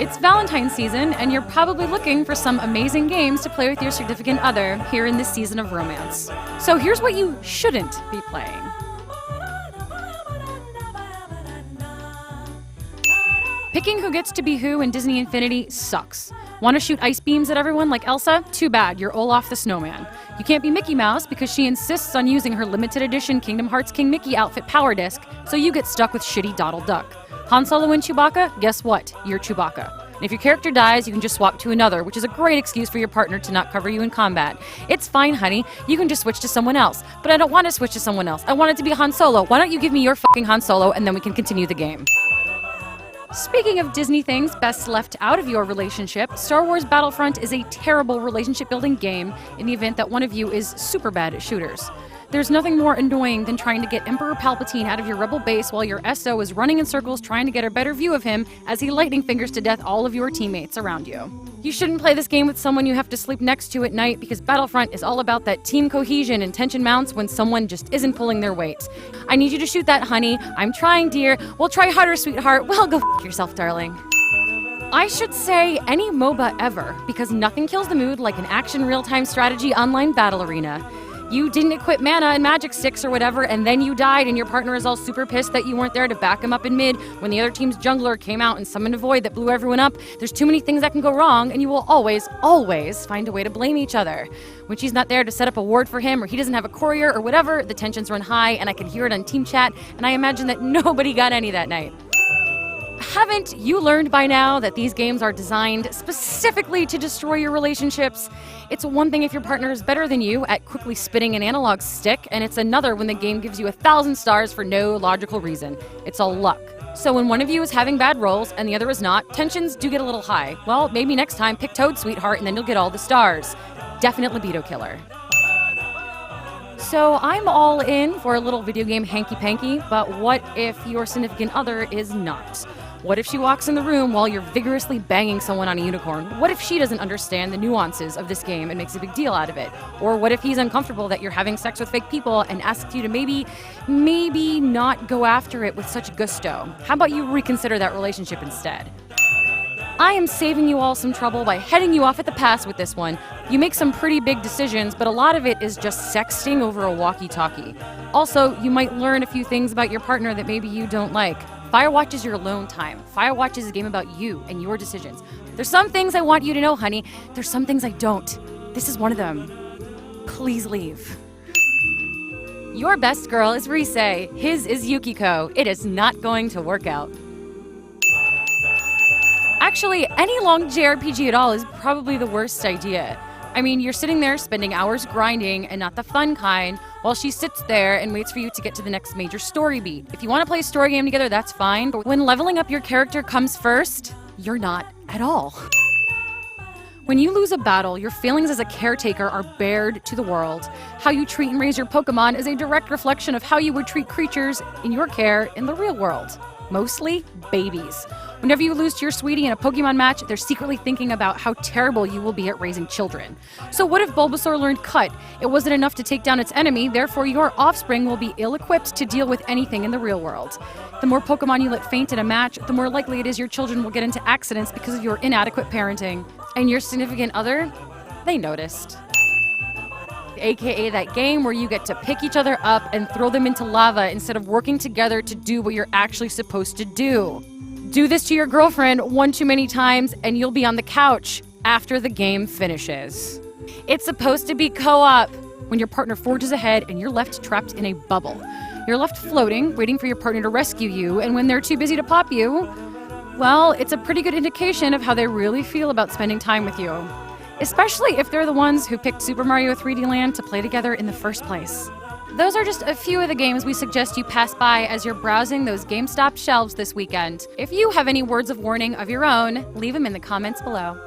It's Valentine's season, and you're probably looking for some amazing games to play with your significant other here in this season of romance. So here's what you shouldn't be playing. Picking who gets to be who in Disney Infinity sucks. Want to shoot ice beams at everyone like Elsa? Too bad, you're Olaf the Snowman. You can't be Mickey Mouse because she insists on using her limited edition Kingdom Hearts King Mickey outfit power disc, so you get stuck with shitty Donald Duck. Han Solo and Chewbacca? Guess what? You're Chewbacca. And if your character dies, you can just swap to another, which is a great excuse for your partner to not cover you in combat. It's fine, honey. You can just switch to someone else. But I don't want to switch to someone else. I want it to be Han Solo. Why don't you give me your fucking Han Solo and then we can continue the game. Speaking of Disney things best left out of your relationship, Star Wars Battlefront is a terrible relationship-building game in the event that one of you is super bad at shooters. There's nothing more annoying than trying to get Emperor Palpatine out of your rebel base while your SO is running in circles trying to get a better view of him as he lightning fingers to death all of your teammates around you. You shouldn't play this game with someone you have to sleep next to at night because Battlefront is all about that team cohesion and tension mounts when someone just isn't pulling their weight. I need you to shoot that, honey. I'm trying, dear. We'll try harder, sweetheart. Well, go f*** yourself, darling. I should say any MOBA ever, because nothing kills the mood like an action real-time strategy online battle arena. You didn't equip mana and magic sticks or whatever, and then you died, and your partner is all super pissed that you weren't there to back him up in mid when the other team's jungler came out and summoned a void that blew everyone up. There's too many things that can go wrong, and you will always, always find a way to blame each other. When she's not there to set up a ward for him, or he doesn't have a courier or whatever, the tensions run high, and I can hear it on team chat, and I imagine that nobody got any that night. Haven't you learned by now that these games are designed specifically to destroy your relationships? It's one thing if your partner is better than you at quickly spinning an analog stick, and it's another when the game gives you 1,000 stars for no logical reason. It's all luck. So when one of you is having bad rolls and the other is not, tensions do get a little high. Well, maybe next time pick Toad, sweetheart, and then you'll get all the stars. Definite libido killer. So I'm all in for a little video game hanky-panky, but what if your significant other is not? What if she walks in the room while you're vigorously banging someone on a unicorn? What if she doesn't understand the nuances of this game and makes a big deal out of it? Or what if he's uncomfortable that you're having sex with fake people and asks you to maybe not go after it with such gusto? How about you reconsider that relationship instead? I am saving you all some trouble by heading you off at the pass with this one. You make some pretty big decisions, but a lot of it is just sexting over a walkie-talkie. Also, you might learn a few things about your partner that maybe you don't like. Firewatch is your alone time. Firewatch is a game about you and your decisions. There's some things I want you to know, honey. There's some things I don't. This is one of them. Please leave. Your best girl is Rise. His is Yukiko. It is not going to work out. Actually, any long JRPG at all is probably the worst idea. I mean, you're sitting there spending hours grinding, and not the fun kind, while she sits there and waits for you to get to the next major story beat. If you want to play a story game together, that's fine, but when leveling up your character comes first, you're not at all. When you lose a battle, your feelings as a caretaker are bared to the world. How you treat and raise your Pokemon is a direct reflection of how you would treat creatures in your care in the real world. Mostly babies. Whenever you lose to your sweetie in a Pokemon match, they're secretly thinking about how terrible you will be at raising children. So what if Bulbasaur learned Cut? It wasn't enough to take down its enemy, therefore your offspring will be ill-equipped to deal with anything in the real world. The more Pokemon you let faint in a match, the more likely it is your children will get into accidents because of your inadequate parenting. And your significant other? They noticed. AKA that game where you get to pick each other up and throw them into lava instead of working together to do what you're actually supposed to do. Do this to your girlfriend one too many times and you'll be on the couch after the game finishes. It's supposed to be co-op when your partner forges ahead and you're left trapped in a bubble. You're left floating, waiting for your partner to rescue you, and when they're too busy to pop you, well, it's a pretty good indication of how they really feel about spending time with you. Especially if they're the ones who picked Super Mario 3D Land to play together in the first place. Those are just a few of the games we suggest you pass by as you're browsing those GameStop shelves this weekend. If you have any words of warning of your own, leave them in the comments below.